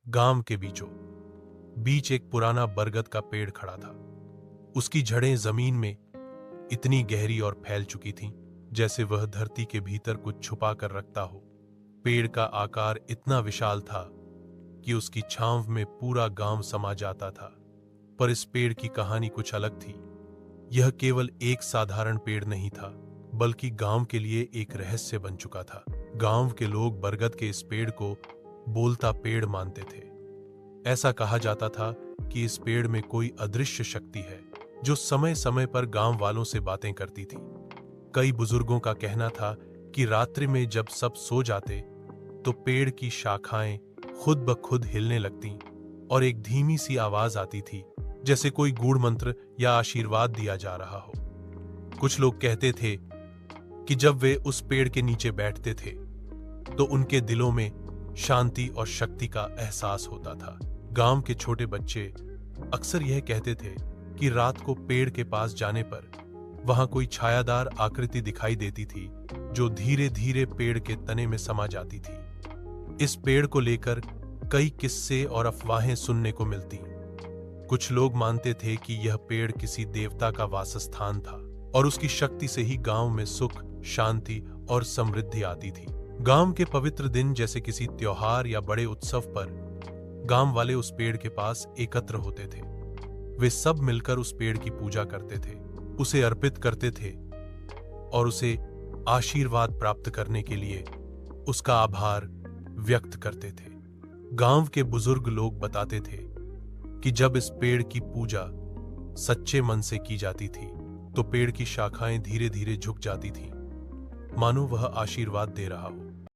गांव के बीचों बीच एक पुराना बरगद का पेड़ खड़ा था। उसकी जड़ें जमीन में इतनी गहरी और फैल चुकी थीं, जैसे वह धरती के भीतर कुछ छुपा कर रखता हो। पेड़ का आकार इतना विशाल था कि उसकी छांव में पूरा गांव समा जाता था। पर इस पेड़ की कहानी कुछ अलग थी। यह केवल एक साधारण पेड़ नहीं था, बल्कि गांव के लिए एक रहस्य बन चुका था। गांव के लोग बरगद के इस पेड़ को बोलता पेड़ मानते थे। ऐसा कहा जाता था कि इस पेड़ में कोई अदृश्य शक्ति है जो समय समय पर गांव वालों से बातें करती थी। कई बुजुर्गों का कहना था कि रात्रि में जब सब सो जाते तो पेड़ की शाखाएं खुद ब खुद हिलने लगतीं और एक धीमी सी आवाज आती थी, जैसे कोई गूढ़ मंत्र या आशीर्वाद दिया जा रहा हो। कुछ लोग कहते थे कि जब वे उस पेड़ के नीचे बैठते थे तो उनके दिलों में शांति और शक्ति का एहसास होता था। गांव के छोटे बच्चे अक्सर यह कहते थे कि रात को पेड़ के पास जाने पर वहां कोई छायादार आकृति दिखाई देती थी जो धीरे धीरे पेड़ के तने में समा जाती थी। इस पेड़ को लेकर कई किस्से और अफवाहें सुनने को मिलती। कुछ लोग मानते थे कि यह पेड़ किसी देवता का वासस्थान था और उसकी शक्ति से ही गांव में सुख, शांति और समृद्धि आती थी। गांव के पवित्र दिन, जैसे किसी त्योहार या बड़े उत्सव पर, गांव वाले उस पेड़ के पास एकत्र होते थे। वे सब मिलकर उस पेड़ की पूजा करते थे, उसे अर्पित करते थे और उसे आशीर्वाद प्राप्त करने के लिए उसका आभार व्यक्त करते थे। गांव के बुजुर्ग लोग बताते थे कि जब इस पेड़ की पूजा सच्चे मन से की जाती थी तो पेड़ की शाखाएं धीरे धीरे झुक जाती थीं, मानो वह आशीर्वाद दे रहा हो।